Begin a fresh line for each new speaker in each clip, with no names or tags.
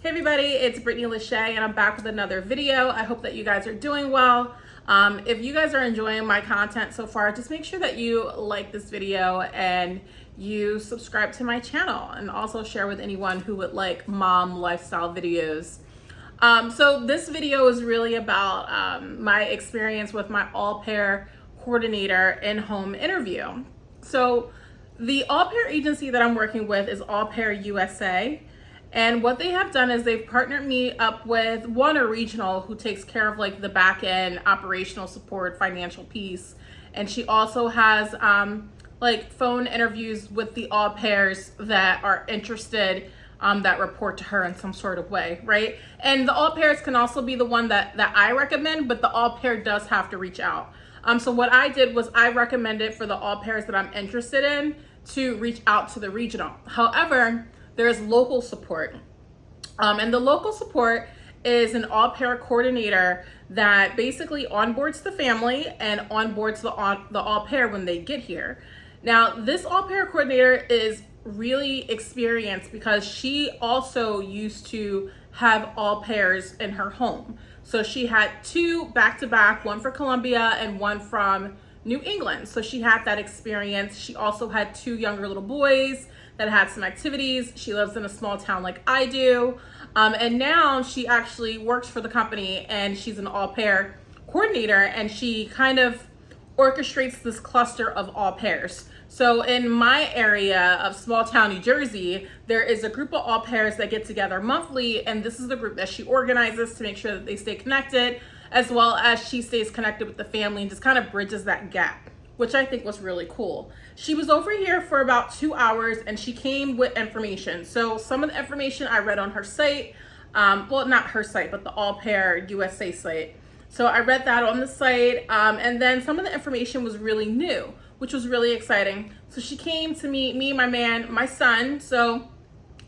Hey everybody, it's Brittany Lachey and I'm back with another video. I hope that you guys are doing well. If you guys are enjoying my content so far, just make sure that you like this video and you subscribe to my channel and also share with anyone who would like mom lifestyle videos. So this video is really about my experience with my au pair coordinator in-home interview. So the au pair agency that I'm working with is Au Pair USA. And what they have done is they've partnered me up with a regional who takes care of like the back end operational support, financial piece. And she also has like phone interviews with the au pairs that are interested that report to her in some sort of way, right? And the au pairs can also be the one that I recommend, but the au pair does have to reach out. So what I did was I recommended for the au pairs that I'm interested in to reach out to the regional. However, there's local support. And the local support is an au pair coordinator that basically onboards the family and onboards the au pair when they get here. Now, this au pair coordinator is really experienced because she also used to have au pairs in her home. So she had two back-to-back, one for Colombia and one from New England. So she had that experience. She also had two younger little boys that had some activities. She lives in a small town like I do. And now she actually works for the company and she's an au pair coordinator and she kind of orchestrates this cluster of au pairs. So in my area of small town New Jersey, there is a group of au pairs that get together monthly, and this is the group that she organizes to make sure that they stay connected, as well as she stays connected with the family and just kind of bridges that gap, which I think was really cool. She was over here for about 2 hours and she came with information. So some of the information I read on her site, well, not her site, but the Au Pair USA site. So I read that on the site, and then some of the information was really new, which was really exciting. So she came to meet me, my man, my son. So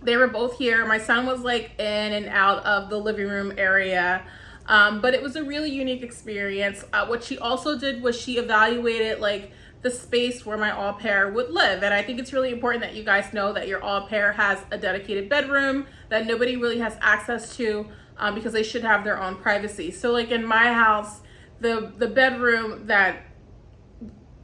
they were both here. My son was like in and out of the living room area. But it was a really unique experience. What she also did was she evaluated like the space where my au pair would live. And I think it's really important that you guys know that your au pair has a dedicated bedroom that nobody really has access to because they should have their own privacy. So like in my house, the bedroom that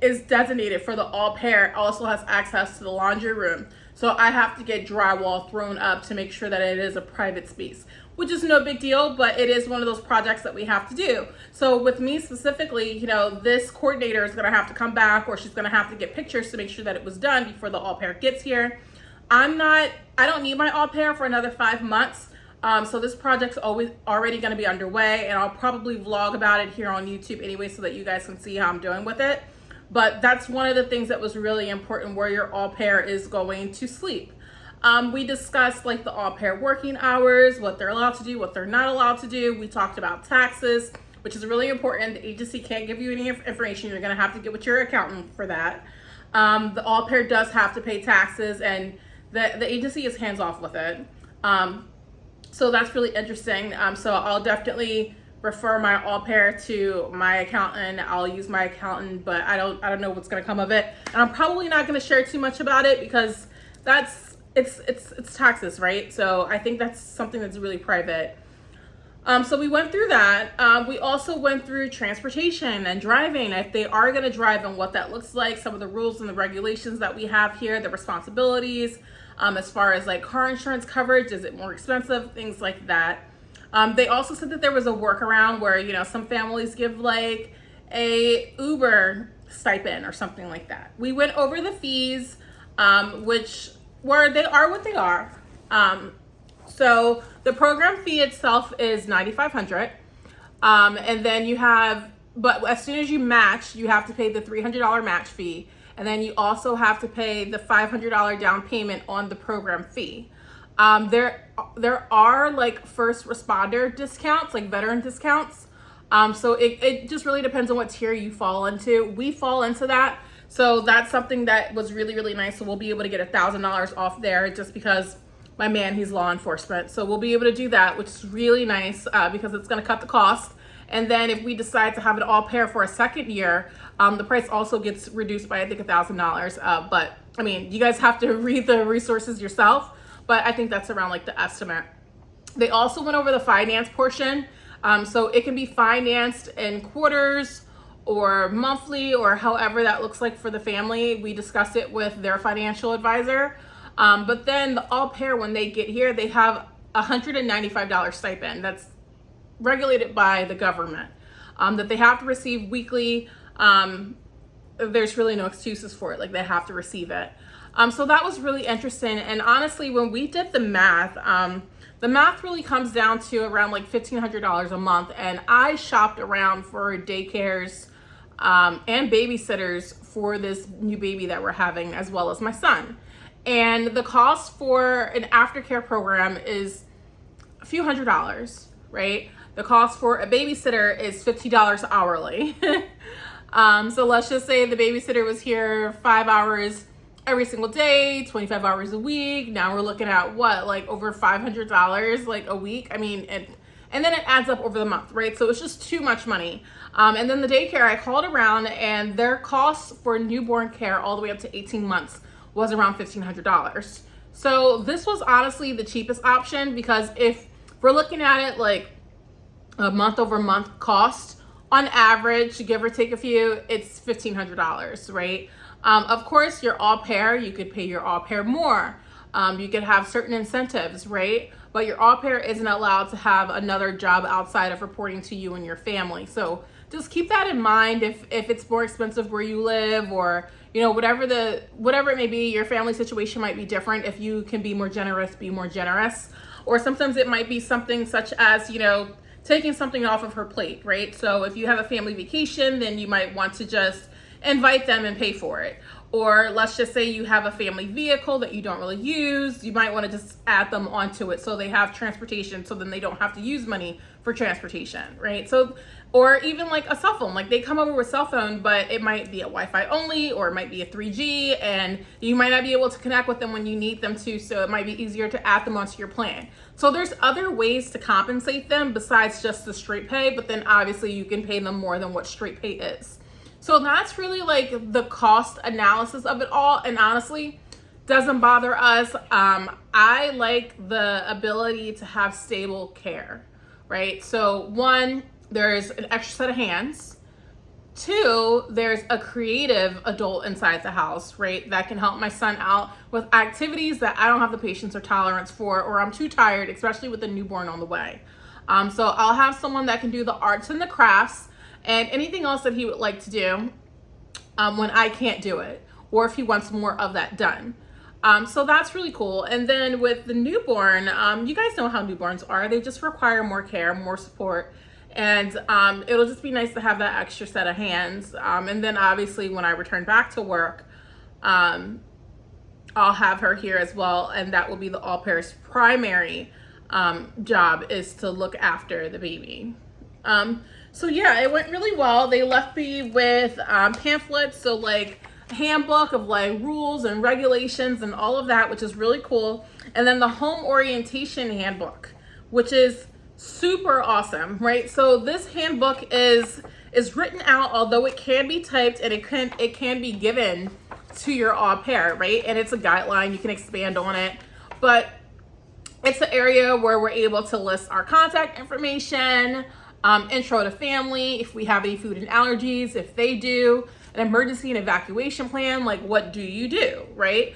is designated for the au pair also has access to the laundry room. So I have to get drywall thrown up to make sure that it is a private space, which is no big deal, but it is one of those projects that we have to do. So with me specifically, you know, this coordinator is gonna have to come back or she's gonna have to get pictures to make sure that it was done before the au pair gets here. I don't need my au pair for another 5 months. So this project's already gonna be underway and I'll probably vlog about it here on YouTube anyway so that you guys can see how I'm doing with it. But that's one of the things that was really important, where your au pair is going to sleep. We discussed like the au pair working hours, what they're allowed to do, what they're not allowed to do. We talked about taxes, which is really important. The agency can't give you any information. You're gonna have to get with your accountant for that. The au pair does have to pay taxes and the agency is hands off with it. So that's really interesting. So I'll definitely refer my au pair to my accountant. I'll use my accountant, but I don't know what's gonna come of it. And I'm probably not gonna share too much about it because it's taxes, right? So I think that's something that's really private. So we went through that. We also went through transportation and driving, if they are gonna drive and what that looks like, some of the rules and the regulations that we have here, the responsibilities, as far as like car insurance coverage, is it more expensive, things like that. They also said that there was a workaround where, you know, some families give like a Uber stipend or something like that. We went over the fees, which they are what they are. So the program fee itself is $9,500. And then you have, but as soon as you match, you have to pay the $300 match fee. And then you also have to pay the $500 down payment on the program fee. There are like first responder discounts, like veteran discounts. So it just really depends on what tier you fall into. We fall into that. So that's something that was really, really nice. So we'll be able to get $1,000 off there just because my man, he's law enforcement. So we'll be able to do that, which is really nice because it's going to cut the cost. And then if we decide to have it au pair for a second year, the price also gets reduced by, I think, $1,000. But I mean, you guys have to read the resources yourself. But I think that's around like the estimate. They also went over the finance portion. So it can be financed in quarters or monthly or however that looks like for the family. We discussed it with their financial advisor. But then the au pair, when they get here, they have $195 stipend that's regulated by the government that they have to receive weekly. There's really no excuses for it. Like, they have to receive it. So that was really interesting. And honestly, when we did the math really comes down to around like $1,500 a month. And I shopped around for daycares and babysitters for this new baby that we're having, as well as my son. And the cost for an aftercare program is a few $100s, right? The cost for a babysitter is $50 hourly. So let's just say the babysitter was here 5 hours every single day, 25 hours a week. Now we're looking at what, like over $500 like a week. I mean, and then it adds up over the month, right? So it's just too much money. And then the daycare, I called around, and their costs for newborn care all the way up to 18 months was around $1,500. So this was honestly the cheapest option, because if we're looking at it like a month over month cost, on average, give or take a few, it's $1,500, right? Of course, your au pair, you could pay your au pair more. You could have certain incentives, right? But your au pair isn't allowed to have another job outside of reporting to you and your family. So just keep that in mind if it's more expensive where you live, or, you know, whatever it may be, your family situation might be different. If you can be more generous, be more generous. Or sometimes it might be something such as, you know, taking something off of her plate, right? So if you have a family vacation, then you might want to just invite them and pay for it. Or let's just say you have a family vehicle that you don't really use. You might want to just add them onto it so they have transportation, so then they don't have to use money for transportation, right? So, or even like a cell phone, like they come over with cell phone, but it might be a Wi-Fi only, or it might be a 3G, and you might not be able to connect with them when you need them to, so it might be easier to add them onto your plan. So there's other ways to compensate them besides just the straight pay, but then obviously you can pay them more than what straight pay is. So that's really like the cost analysis of it all, and honestly, doesn't bother us. I like the ability to have stable care, right? So one, there's an extra set of hands. Two, there's a creative adult inside the house, right? That can help my son out with activities that I don't have the patience or tolerance for, or I'm too tired, especially with a newborn on the way. So I'll have someone that can do the arts and the crafts and anything else that he would like to do when I can't do it, or if he wants more of that done. So that's really cool. And then with the newborn, you guys know how newborns are. They just require more care, more support. And it'll just be nice to have that extra set of hands. And then obviously when I return back to work, I'll have her here as well. And that will be the au pair's primary job, is to look after the baby. So yeah, it went really well. They left me with pamphlets, so like a handbook of like rules and regulations and all of that, which is really cool. And then the home orientation handbook, which is super awesome, right? So this handbook is written out, although it can be typed, and it can be given to your au pair, right? And it's a guideline, you can expand on it, but it's an area where we're able to list our contact information, intro to family, if we have any food and allergies, if they do, an emergency and evacuation plan, like what do you do, right?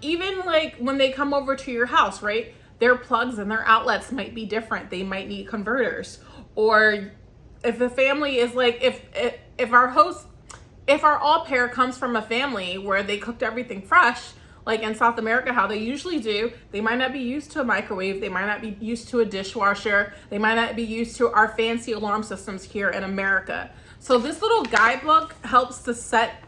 Even like when they come over to your house, right? Their plugs and their outlets might be different. They might need converters. Or if the family is like, if our au pair comes from a family where they cooked everything fresh, like in South America, how they usually do, they might not be used to a microwave. They might not be used to a dishwasher. They might not be used to our fancy alarm systems here in America. So this little guidebook helps to set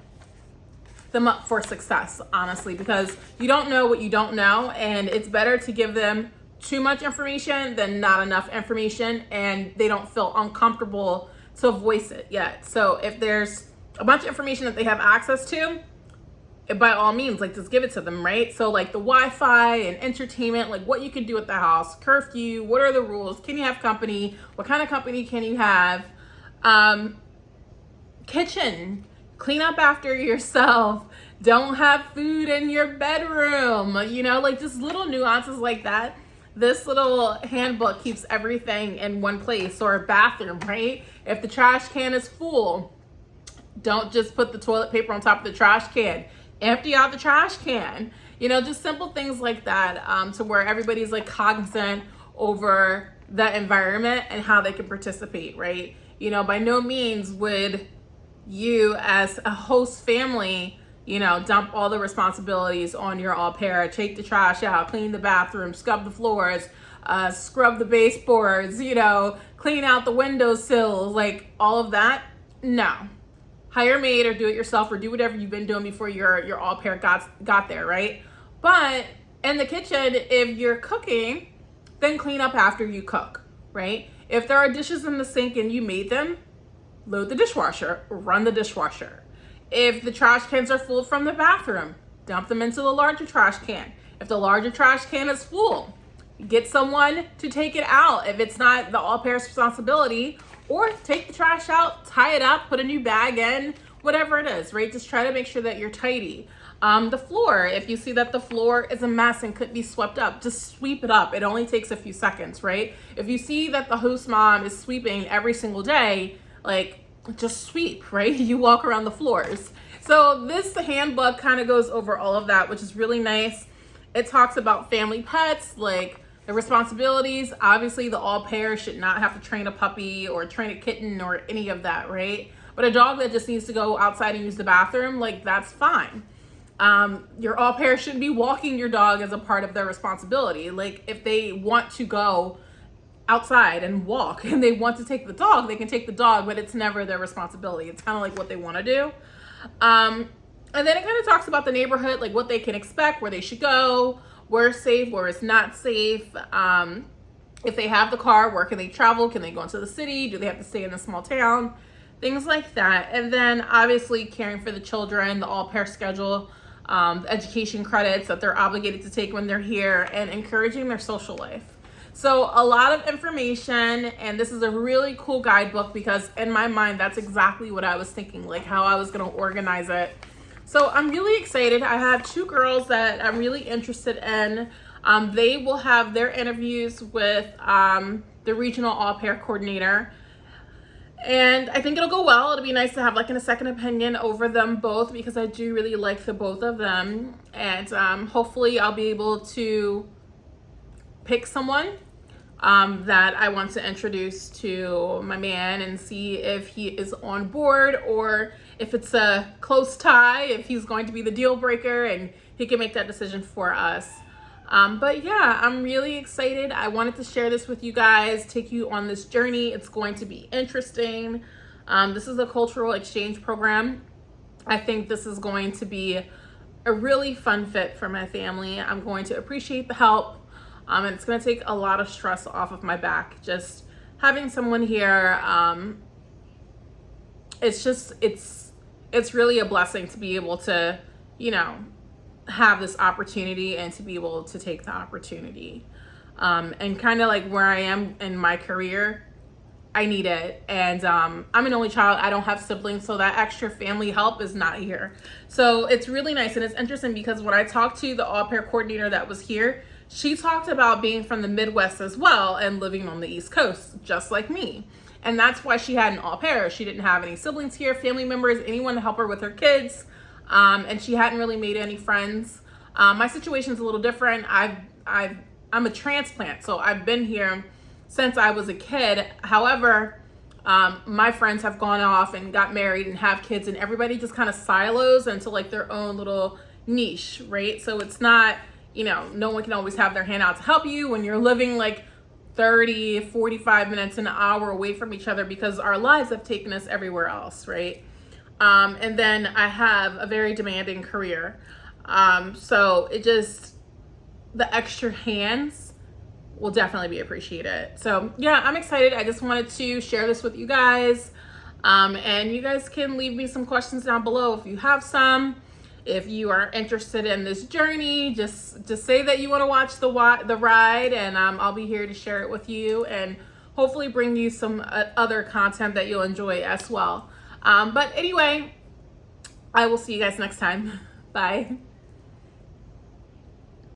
them up for success, honestly, because you don't know what you don't know, and it's better to give them too much information than not enough information, and they don't feel uncomfortable to voice it yet. So if there's a bunch of information that they have access to, by all means, like just give it to them, right? So like the Wi-Fi and entertainment, like what you can do at the house, curfew, what are the rules? Can you have company? What kind of company can you have? Kitchen, clean up after yourself. Don't have food in your bedroom, you know, like just little nuances like that this little handbook keeps everything in one place, or a bathroom, right? If the trash can is full, don't just put the toilet paper on top of the trash can. Empty out the trash can. You know, just simple things like that, to where everybody's like cognizant over the environment and how they can participate, right? You know, by no means would you as a host family, you know, dump all the responsibilities on your au pair. Take the trash out, clean the bathroom, scrub the floors, scrub the baseboards, you know, clean out the windowsills, like all of that. No. Hire a maid or do it yourself, or do whatever you've been doing before your au pair got there, right? But in the kitchen, if you're cooking, then clean up after you cook, right? If there are dishes in the sink and you made them, load the dishwasher, run the dishwasher. If the trash cans are full from the bathroom, dump them into the larger trash can. If the larger trash can is full, get someone to take it out if it's not the au pair's responsibility, or take the trash out, tie it up, put a new bag in, whatever it is, right? Just try to make sure that you're tidy. The floor, if you see that the floor is a mess and could be swept up, just sweep it up. It only takes a few seconds, right? If you see that the host mom is sweeping every single day, like, just sweep, right? You walk around the floors. So this handbook kind of goes over all of that, which is really nice. It talks about family pets, like the responsibilities. Obviously, the au pair should not have to train a puppy or train a kitten or any of that, right? But a dog that just needs to go outside and use the bathroom, like, that's fine. Your au pair shouldn't be walking your dog as a part of their responsibility. Like, if they want to go outside and walk and they want to take the dog, they can take the dog, but it's never their responsibility. It's kind of like what they want to do. And then it kind of talks about the neighborhood, like what they can expect, where they should go, where it's safe, where it's not safe. If they have the car, where can they travel? Can they go into the city? Do they have to stay in a small town? Things like that. And then obviously caring for the children, the au pair schedule, the education credits that they're obligated to take when they're here, and encouraging their social life. So a lot of information, and this is a really cool guidebook because in my mind, that's exactly what I was thinking, like how I was going to organize it. So I'm really excited. I have 2 girls that I'm really interested in. They will have their interviews with the regional au pair coordinator. And I think it'll go well. It'll be nice to have like a second opinion over them both, because I do really like the both of them. And hopefully I'll be able to pick someone that I want to introduce to my man and see if he is on board, or if it's a close tie, if he's going to be the deal breaker and he can make that decision for us. But yeah, I'm really excited. I wanted to share this with you guys, take you on this journey. It's going to be interesting. This is a cultural exchange program. I think this is going to be a really fun fit for my family. I'm going to appreciate the help. And it's going to take a lot of stress off of my back. Just having someone here, it's really a blessing to be able to, you know, have this opportunity and to be able to take the opportunity. And kind of like where I am in my career, I need it. And I'm an only child. I don't have siblings, so that extra family help is not here. So it's really nice. And it's interesting because when I talked to the au pair coordinator that was here, she talked about being from the Midwest as well and living on the East Coast, just like me. And that's why she had an au pair. She didn't have any siblings here, family members, anyone to help her with her kids. And she hadn't really made any friends. My situation's a little different. I'm a transplant, so I've been here since I was a kid. However, my friends have gone off and got married and have kids, and everybody just kind of silos into like their own little niche, right? So it's not, you know, no one can always have their hand out to help you when you're living like 30, 45 minutes, an hour away from each other, because our lives have taken us everywhere else, right? And then I have a very demanding career. So it just, the extra hands will definitely be appreciated. So yeah, I'm excited. I just wanted to share this with you guys. And you guys can leave me some questions down below if you have some. If you are interested in this journey, just say that you want to watch the ride, and I'll be here to share it with you and hopefully bring you some other content that you'll enjoy as well. But anyway, I will see you guys next time. Bye.